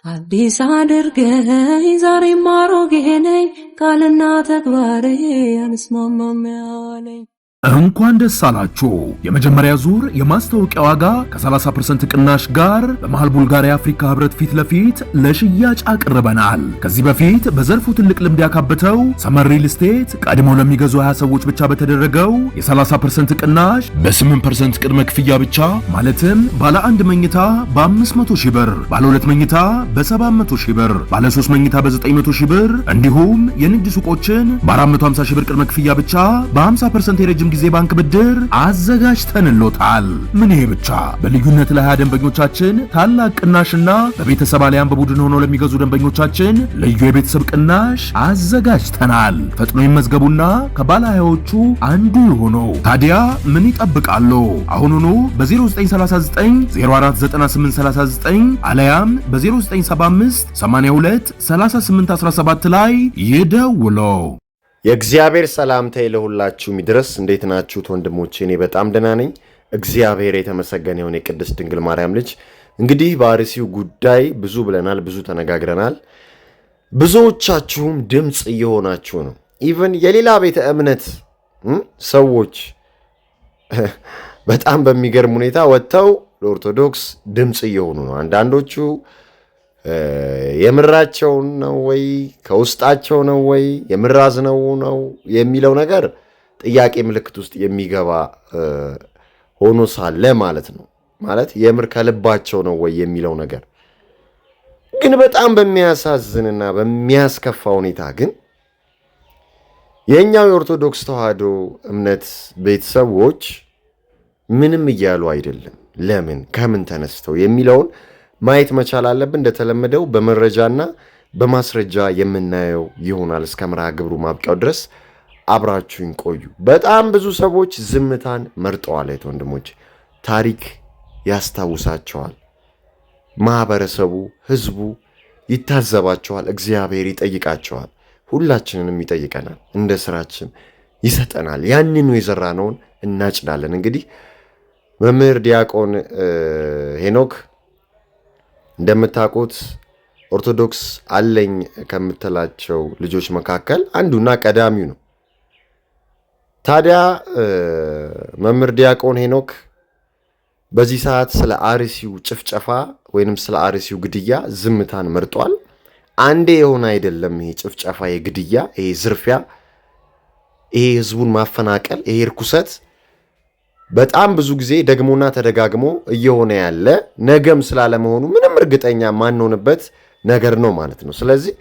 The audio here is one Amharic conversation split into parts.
አዲስ አድርገኝ ዛሬም አሮጌ ነኝ ቃልና ተግባሬ አንስማማም ያለኝ እንኳን ደስ አላችሁ። የመጀመሪያ ዙር የማስታወቂያ ዋጋ ከ30% ቅናሽ ጋር በመሃል ቡልጋሪያ አፍሪካ ህብረት ፊት ለፊት ለሽያጭ አቅርበናል። ከዚህ በፊት በዘርፉ ትልቅ ልምድ ያካበተው ሰመር ሪል ስቴት ቀድመው ለሚገዙ 20 ሰዎች ብቻ በተደረገው የ30% ቅናሽ በ8% ቅድመ ክፍያ ብቻ ማለትም ባለ 1 መኝታ በ500 ሺህ ብር፣ ባለ 2 መኝታ በ700 ሺህ ብር፣ ባለ 3 መኝታ በ900 ሺህ ብር እንዲሁም የንግድ ሱቆችን በ450 ሺህ ብር ቅድመ ክፍያ ብቻ በ50% የረጅም ጊዜ ባንክ ብድር አዘጋጅተንሎታል። ምን ይሄ ብቻ! በልዩነት ለ20 ደንበኞቻችን ታላቅ ቅናሽና በቤተሰብ አሊያም በቡድን ሆነው ለሚገዙ ደንበኞቻችን ልዩ የቤተሰብ ቅናሽ አዘጋጅተናል። ፈጥኖ ይመዝገቡና ከባለ 20ዎቹ አንዱ ይሁኑ። ታዲያ ምን ይጠብቃሉ? አሁኑኑ በ0939 049839 አሊያም በ0975 82 3817 ላይ ይደውሉ። የእግዚአብሔር ሰላምታ ለሁላችሁ ይድረስ። እንዴት ናችሁት ወንድሞቼ? እኔ በጣም ደህና ነኝ። እግዚአብሔር የተመሰገነ ይሁን። የቅድስት ድንግል ማርያም ልጅ እንግዲህ በአርሲው ጉዳይ ብዙ ብለናል፣ ብዙ ተነጋግረናል። ብዙዎቻችሁም ድምጽ እየሆናችሁ ነው። ኢቭን የሌላ ቤተ እምነት ሰዎች በጣም በሚገርም ሁኔታ ወጥተው ለኦርቶዶክስ ድምጽ እየሆኑ ነው። አንዳንዶቹ የምራቸው ነው ወይ ከውስጣቸው ነው ወይ የምራዝ ነው የሚለው ነገር ጥያቄ ምልክት ውስጥ የሚገባ ሆኖ ሳለ ማለት ነው። ማለት የምር ከልባቸው ነው ወይ የሚለው ነገር ግን በጣም በሚያሳዝንና በሚያስከፋ ሁኔታ ግን የኛው የኦርቶዶክስ ተዋህዶ እምነት ቤተሰቦች ምንም እያሉ አይደለም። ለምን ከምን ተነስተው የሚለውን ማየት መቻል አለብን። እንደተለመደው በመረጃና በማስረጃ የምናየው ይሆናል። እስከ መርሃ ግብሩ ማብቂያው ድረስ አብራችሁን ቆዩ። በጣም ብዙ ሰዎች ዝምታን መርጠዋል። ወንድሞች ታሪክ ያስታውሳቸዋል። ማህበረሰቡ፣ ህዝቡ ይታዘባቸዋል። እግዚአብሔር ይጠይቃቸዋል። ሁላችንንም ይጠይቀናል። እንደ ስራችን ይሰጠናል። ያንኑ የዘራነውን እናጭዳለን። እንግዲህ መምህር ዲያቆን ሄኖክ እንደምታውቁት ኦርቶዶክስ አለኝ ከምትላቸው ልጆች መካከል አንዱና ቀዳሚው ነው። ታዲያ መምህር ዲያቆን ሄኖክ በዚህ ሰዓት ስለ አርሲው ጭፍጨፋ ወይንም ስለ አርሲው ግድያ ዝምታን መርጧል። አንዴ የሆነ አይደለም ይሄ ጭፍጨፋ፣ ይሄ ግድያ፣ ይሄ ዝርፊያ፣ ይሄ ህዝቡን ማፈናቀል፣ ይሄ ርኩሰት በጣም ብዙ ጊዜ ደግሞና ተደጋግሞ እየሆነ ያለ ነገም ስላለመሆኑ ምንም እርግጠኛ ማንሆንበት ነገር ነው ማለት ነው። ስለዚህ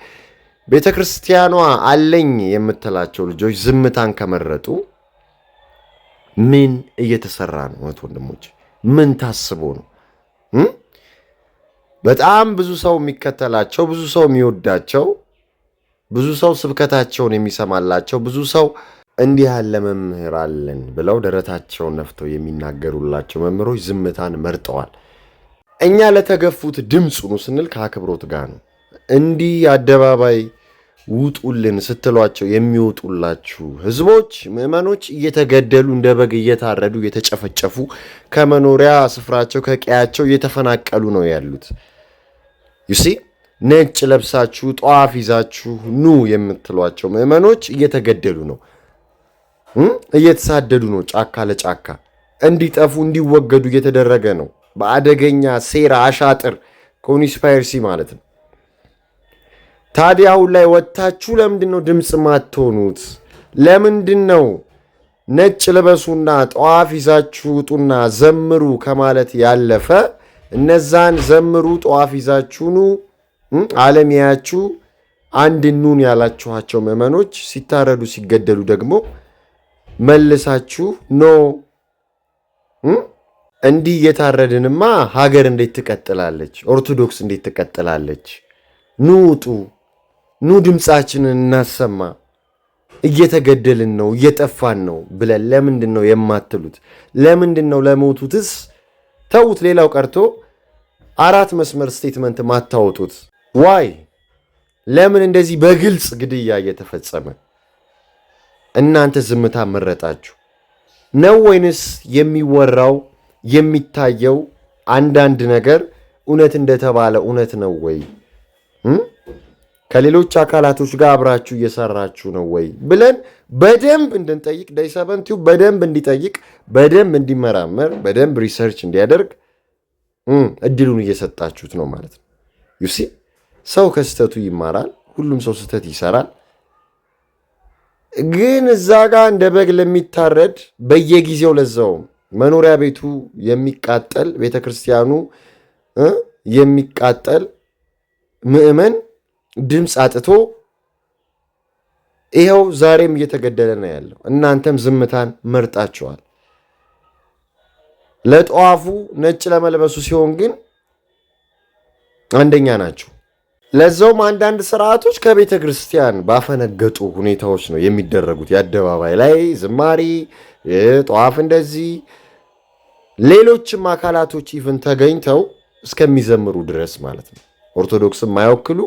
ቤተክርስቲያኗ አለኝ የምትላቸው ልጆች ዝምታን ከመረጡ ምን እየተሰራ ነው? ወንድሞች ምን ታስቦ ነው? በጣም ብዙ ሰው የሚከተላቸው፣ ብዙ ሰው የሚወዳቸው፣ ብዙ ሰው ስብከታቸውን የሚሰማላቸው፣ ብዙ ሰው እንዲህ ያለ መምህር አለን ብለው ደረታቸውን ነፍተው የሚናገሩላቸው መምህሮች ዝምታን መርጠዋል። እኛ ለተገፉት ድምፅ ነው ስንል ከአክብሮት ጋር ነው። እንዲህ አደባባይ ውጡልን ስትሏቸው የሚወጡላችሁ ህዝቦች፣ ምዕመኖች እየተገደሉ እንደ በግ እየታረዱ እየተጨፈጨፉ ከመኖሪያ ስፍራቸው ከቀያቸው እየተፈናቀሉ ነው ያሉት። ዩሲ ነጭ ለብሳችሁ ጧፍ ይዛችሁ ኑ የምትሏቸው ምዕመኖች እየተገደሉ ነው፣ እየተሳደዱ ነው። ጫካ ለጫካ እንዲጠፉ እንዲወገዱ እየተደረገ ነው። በአደገኛ ሴራ አሻጥር ኮንስፓይረሲ ማለት ነው። ታዲያ አሁን ላይ ወጣችሁ ለምንድን ነው ድምጽ ማትሆኑት? ለምንድን ነው ነጭ ልበሱና ጧፍ ይዛችሁ ውጡና ዘምሩ ከማለት ያለፈ እነዛን ዘምሩ ጧፍ ይዛችሁ ኑ ዓለም ያያችሁ አንድኑን ያላችኋቸው ምዕመኖች ሲታረዱ ሲገደሉ ደግሞ መልሳችሁ ኖ እንዲህ እየታረድንማ ሀገር እንዴት ትቀጥላለች? ኦርቶዶክስ እንዴት ትቀጥላለች? ኑ ውጡ፣ ኑ ድምፃችንን እናሰማ፣ እየተገደልን ነው፣ እየጠፋን ነው ብለን ለምንድን ነው የማትሉት? ለምንድን ነው ለሞቱትስ ተውት፣ ሌላው ቀርቶ 4 መስመር ስቴትመንት ማታወጡት? ዋይ ለምን እንደዚህ በግልጽ ግድያ እየተፈጸመ እናንተ ዝምታ መረጣችሁ ነው? ወይንስ የሚወራው የሚታየው አንዳንድ ነገር እውነት እንደተባለ እውነት ነው ወይ? ከሌሎች አካላቶች ጋር አብራችሁ እየሰራችሁ ነው ወይ ብለን በደንብ እንድንጠይቅ ዳይ7ቲው በደንብ እንዲጠይቅ በደንብ እንዲመራመር በደንብ ሪሰርች እንዲያደርግ እድሉን እየሰጣችሁት ነው ማለት ነው። ዩሲ ሰው ከስተቱ ይማራል። ሁሉም ሰው ስተት ይሰራል። ግን እዛ ጋር እንደ በግ ለሚታረድ በየጊዜው ለዛው መኖሪያ ቤቱ የሚቃጠል ቤተክርስቲያኑ የሚቃጠል ምዕመን ድምፅ አጥቶ ይኸው ዛሬም እየተገደለ ነው ያለው። እናንተም ዝምታን መርጣችኋል። ለጧፉ ነጭ ለመልበሱ ሲሆን ግን አንደኛ ናቸው። ለዛውም አንዳንድ ስርዓቶች ከቤተ ክርስቲያን ባፈነገጡ ሁኔታዎች ነው የሚደረጉት። የአደባባይ ላይ ዝማሬ፣ ጧፍ፣ እንደዚህ ሌሎችም አካላቶች ኢቭን ተገኝተው እስከሚዘምሩ ድረስ ማለት ነው። ኦርቶዶክስም ማይወክሉ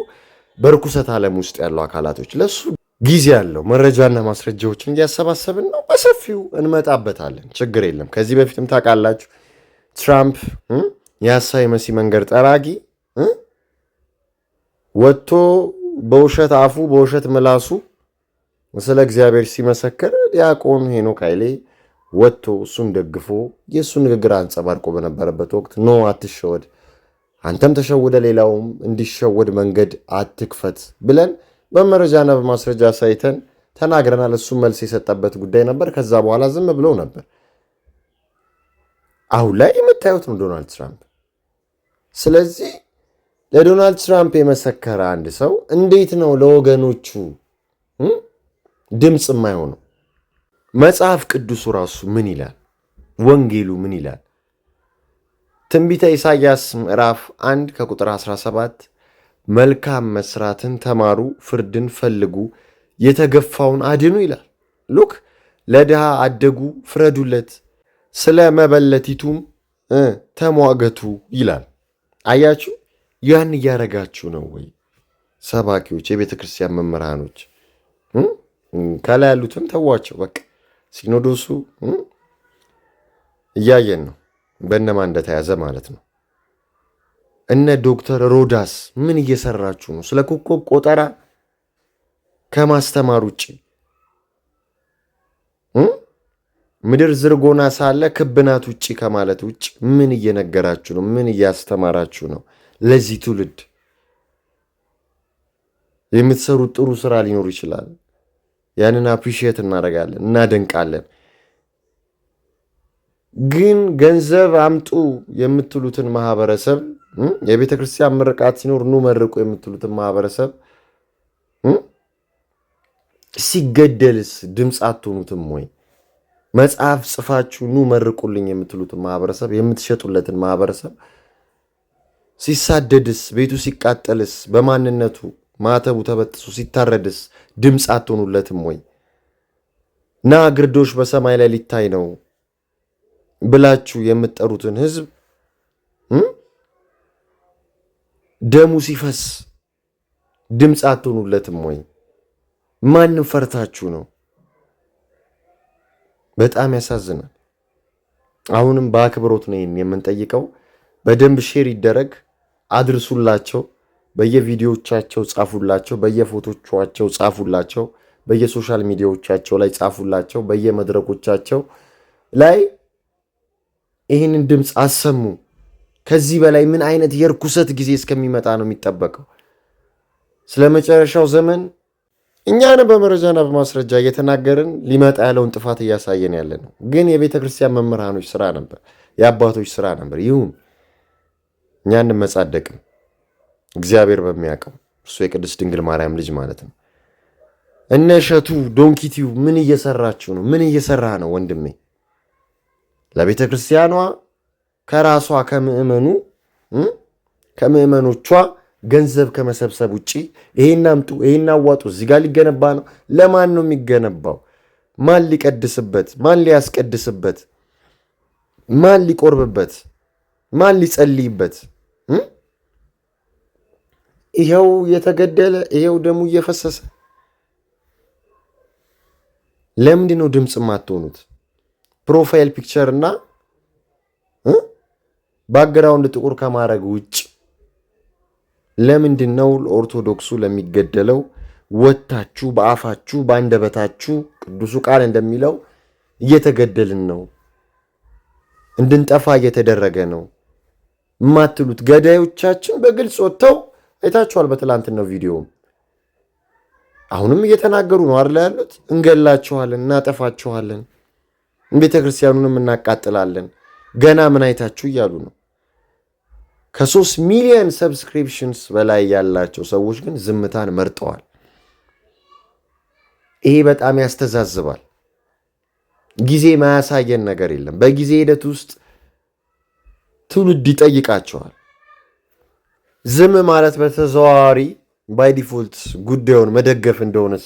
በርኩሰት ዓለም ውስጥ ያሉ አካላቶች ለሱ ጊዜ ያለው መረጃና ማስረጃዎችን እያሰባሰብን ነው። በሰፊው እንመጣበታለን። ችግር የለም። ከዚህ በፊትም ታውቃላችሁ ትራምፕ የሐሳዊ መሲህ መንገድ ጠራጊ ወጥቶ በውሸት አፉ በውሸት ምላሱ ስለ እግዚአብሔር ሲመሰክር ዲያቆን ሄኖክ ኃይሌ ወጥቶ እሱን ደግፎ የእሱ ንግግር አንጸባርቆ በነበረበት ወቅት ኖ አትሸወድ፣ አንተም ተሸውደ ሌላውም እንዲሸወድ መንገድ አትክፈት ብለን በመረጃና በማስረጃ ሳይተን ተናግረናል። እሱም መልስ የሰጠበት ጉዳይ ነበር። ከዛ በኋላ ዝም ብለው ነበር። አሁን ላይ የምታዩት ነው ዶናልድ ትራምፕ። ስለዚህ ለዶናልድ ትራምፕ የመሰከረ አንድ ሰው እንዴት ነው ለወገኖቹ ድምፅ የማይሆነው? መጽሐፍ ቅዱሱ ራሱ ምን ይላል? ወንጌሉ ምን ይላል? ትንቢተ ኢሳይያስ ምዕራፍ 1 ከቁጥር 17 መልካም መስራትን ተማሩ፣ ፍርድን ፈልጉ፣ የተገፋውን አድኑ ይላል። ሉክ ለድሃ አደጉ ፍረዱለት፣ ስለ መበለቲቱም ተሟገቱ ይላል። አያችሁ፣ ያን እያረጋችሁ ነው ወይ ሰባኪዎች፣ የቤተ ክርስቲያን መምህራኖች? ከላይ ያሉትን ተዋቸው። በቃ ሲኖዶሱ እያየን ነው በእነማን እንደተያዘ ማለት ነው። እነ ዶክተር ሮዳስ ምን እየሰራችሁ ነው? ስለ ኮከብ ቆጠራ ከማስተማር ውጭ ምድር ዝርጎና ሳለ ክብናት ውጭ ከማለት ውጭ ምን እየነገራችሁ ነው? ምን እያስተማራችሁ ነው? ለዚህ ትውልድ የምትሰሩት ጥሩ ስራ ሊኖር ይችላል። ያንን አፕሪሺየት እናደርጋለን፣ እናደንቃለን። ግን ገንዘብ አምጡ የምትሉትን ማህበረሰብ የቤተ ክርስቲያን ምርቃት ሲኖር ኑ መርቁ የምትሉትን ማህበረሰብ ሲገደልስ ድምፅ አትሆኑትም ወይ? መጽሐፍ ጽፋችሁ ኑ መርቁልኝ የምትሉትን ማህበረሰብ የምትሸጡለትን ማህበረሰብ ሲሳደድስ ቤቱ ሲቃጠልስ በማንነቱ ማተቡ ተበጥሶ ሲታረድስ ድምፅ አትሆኑለትም ወይ? ና ግርዶሽ በሰማይ ላይ ሊታይ ነው ብላችሁ የምትጠሩትን ህዝብ ደሙ ሲፈስ ድምፅ አትሆኑለትም ወይ? ማንም ፈርታችሁ ነው? በጣም ያሳዝናል። አሁንም በአክብሮት ነው የምንጠይቀው። በደንብ ሼር ይደረግ፣ አድርሱላቸው፣ በየቪዲዮቻቸው ጻፉላቸው፣ በየፎቶቻቸው ጻፉላቸው፣ በየሶሻል ሚዲያዎቻቸው ላይ ጻፉላቸው፣ በየመድረኮቻቸው ላይ ይህንን ድምፅ አሰሙ። ከዚህ በላይ ምን አይነት የርኩሰት ጊዜ እስከሚመጣ ነው የሚጠበቀው? ስለ መጨረሻው ዘመን እኛን በመረጃና በማስረጃ እየተናገርን ሊመጣ ያለውን ጥፋት እያሳየን ያለ ነው። ግን የቤተ ክርስቲያን መምህራኖች ስራ ነበር፣ የአባቶች ስራ ነበር። ይሁን እኛ እንመጻደቅም፣ እግዚአብሔር በሚያውቀው እሱ የቅድስት ድንግል ማርያም ልጅ ማለት ነው። እነ እሸቱ ዶንኪቲው ምን እየሰራችሁ ነው? ምን እየሰራ ነው ወንድሜ? ለቤተ ክርስቲያኗ ከራሷ ከምዕመኖቿ ገንዘብ ከመሰብሰብ ውጪ ይሄን አምጡ፣ ይሄን አዋጡ፣ እዚህ ጋር ሊገነባ ነው። ለማን ነው የሚገነባው? ማን ሊቀድስበት? ማን ሊያስቀድስበት? ማን ሊቆርብበት? ማን ሊጸልይበት? ይሄው የተገደለ ይሄው ደሙ እየፈሰሰ ለምንድን ነው ድምፅ የማትሆኑት? ፕሮፋይል ፒክቸር እና ባክግራውንድ ጥቁር ከማድረግ ውጭ ለምንድን ነው ለኦርቶዶክሱ ለሚገደለው ወታችሁ በአፋችሁ በአንደበታችሁ ቅዱሱ ቃል እንደሚለው እየተገደልን ነው፣ እንድንጠፋ እየተደረገ ነው ማትሉት? ገዳዮቻችን በግልጽ ወጥተው አይታችኋል። በትላንትናው ቪዲዮ አሁንም እየተናገሩ ነው አይደል ያሉት? እንገላችኋለን፣ እናጠፋችኋለን፣ ቤተክርስቲያኑንም እናቃጥላለን፣ ገና ምን አይታችሁ እያሉ ነው። ከ3 ሚሊዮን ሰብስክሪፕሽንስ በላይ ያላቸው ሰዎች ግን ዝምታን መርጠዋል። ይሄ በጣም ያስተዛዝባል። ጊዜ ማያሳየን ነገር የለም። በጊዜ ሂደት ውስጥ ትውልድ ይጠይቃቸዋል። ዝም ማለት በተዘዋዋሪ ባይ ዲፎልት ጉዳዩን መደገፍ እንደሆነስ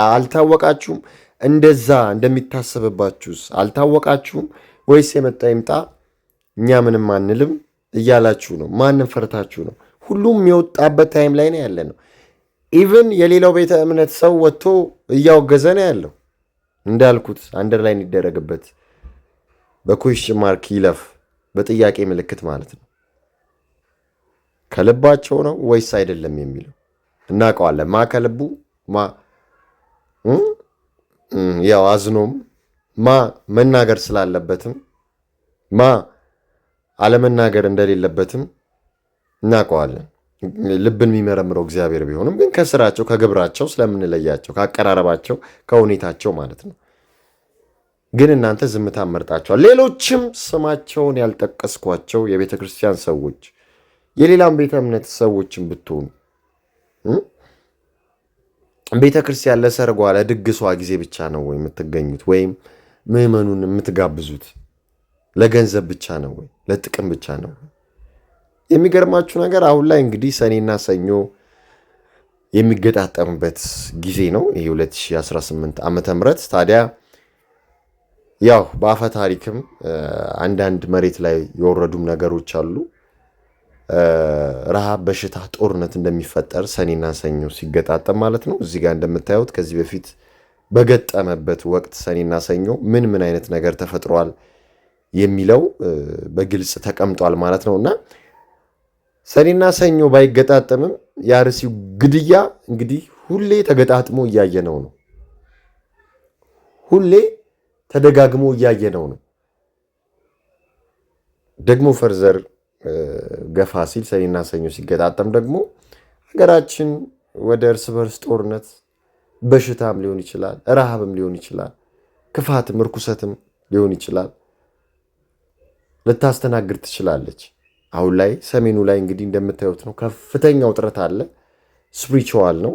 አልታወቃችሁም? እንደዛ እንደሚታሰብባችሁስ አልታወቃችሁም? ወይስ የመጣ ይምጣ እኛ ምንም አንልም እያላችሁ ነው? ማንም ፈርታችሁ ነው? ሁሉም የወጣበት ታይም ላይ ነው ያለ ነው። ኢቭን የሌላው ቤተ እምነት ሰው ወጥቶ እያወገዘ ነው ያለው። እንዳልኩት አንደርላይን ይደረግበት፣ በኩዌስችን ማርክ ይለፍ፣ በጥያቄ ምልክት ማለት ነው። ከልባቸው ነው ወይስ አይደለም የሚለው እናውቀዋለን። ማ ከልቡ ማ ያው አዝኖም ማ መናገር ስላለበትም ማ አለመናገር እንደሌለበትም እናውቀዋለን። ልብን የሚመረምረው እግዚአብሔር ቢሆንም ግን ከስራቸው ከግብራቸው ስለምንለያቸው ከአቀራረባቸው ከሁኔታቸው ማለት ነው። ግን እናንተ ዝምታ መርጣቸዋል። ሌሎችም ስማቸውን ያልጠቀስኳቸው የቤተ ክርስቲያን ሰዎች የሌላም ቤተ እምነት ሰዎችን ብትሆኑ ቤተ ክርስቲያን ለሰርጓ ለድግሷ ጊዜ ብቻ ነው ወይ የምትገኙት? ወይም ምዕመኑን የምትጋብዙት ለገንዘብ ብቻ ነው ወይ ለጥቅም ብቻ ነው? የሚገርማችሁ ነገር አሁን ላይ እንግዲህ ሰኔና ሰኞ የሚገጣጠምበት ጊዜ ነው። ይሄ 2018 ዓመተ ምህረት ታዲያ ያው በአፈ ታሪክም አንዳንድ መሬት ላይ የወረዱም ነገሮች አሉ። ረሃብ፣ በሽታ፣ ጦርነት እንደሚፈጠር ሰኔና ሰኞ ሲገጣጠም ማለት ነው። እዚህ ጋር እንደምታዩት ከዚህ በፊት በገጠመበት ወቅት ሰኔና ሰኞ ምን ምን አይነት ነገር ተፈጥሯል የሚለው በግልጽ ተቀምጧል ማለት ነውና ሰኔና ሰኞ ባይገጣጠምም የአርሲው ግድያ እንግዲህ ሁሌ ተገጣጥሞ እያየነው ነው። ሁሌ ተደጋግሞ እያየነው ነው። ደግሞ ፈርዘር ገፋ ሲል ሰኔና ሰኞ ሲገጣጠም ደግሞ ሀገራችን ወደ እርስ በርስ ጦርነት፣ በሽታም ሊሆን ይችላል፣ ረሃብም ሊሆን ይችላል፣ ክፋትም ርኩሰትም ሊሆን ይችላል ልታስተናግድ ትችላለች። አሁን ላይ ሰሜኑ ላይ እንግዲህ እንደምታዩት ነው። ከፍተኛ ውጥረት አለ። ስፒሪቹዋል ነው።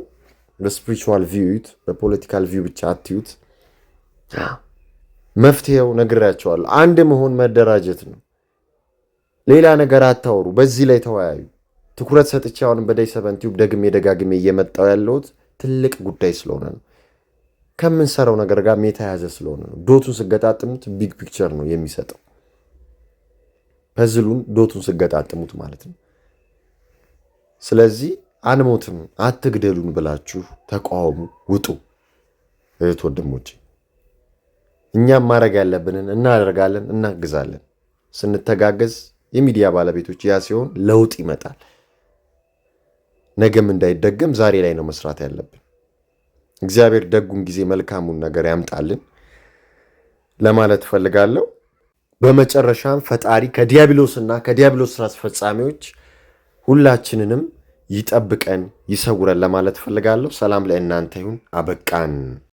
በስፒሪቹዋል ቪዩት፣ በፖለቲካል ቪው ብቻ አትዩት። መፍትሄው ነግራቸዋለሁ። አንድ መሆን መደራጀት ነው። ሌላ ነገር አታወሩ። በዚህ ላይ ተወያዩ። ትኩረት ሰጥቼ አሁንም በዳይ 7 ቲዩብ ደጋግሜ እየመጣው ያለሁት ትልቅ ጉዳይ ስለሆነ ነው። ከምንሰራው ነገር ጋር የተያያዘ ስለሆነ ነው። ዶቱን ስገጣጥሙት ቢግ ፒክቸር ነው የሚሰጠው። ፐዝሉን ዶቱን ስገጣጥሙት ማለት ነው። ስለዚህ አንሞትም አትግደሉን ብላችሁ ተቃውሙ፣ ውጡ። እህት ወንድሞቼ፣ እኛም ማድረግ ያለብንን እናደርጋለን፣ እናግዛለን። ስንተጋገዝ የሚዲያ ባለቤቶች ያ ሲሆን ለውጥ ይመጣል። ነገም እንዳይደገም ዛሬ ላይ ነው መስራት ያለብን። እግዚአብሔር ደጉን ጊዜ መልካሙን ነገር ያምጣልን ለማለት ፈልጋለሁ። በመጨረሻም ፈጣሪ ከዲያብሎስና ከዲያብሎስ ስራ አስፈጻሚዎች ሁላችንንም ይጠብቀን ይሰውረን ለማለት ፈልጋለሁ። ሰላም ለእናንተ ይሁን። አበቃን።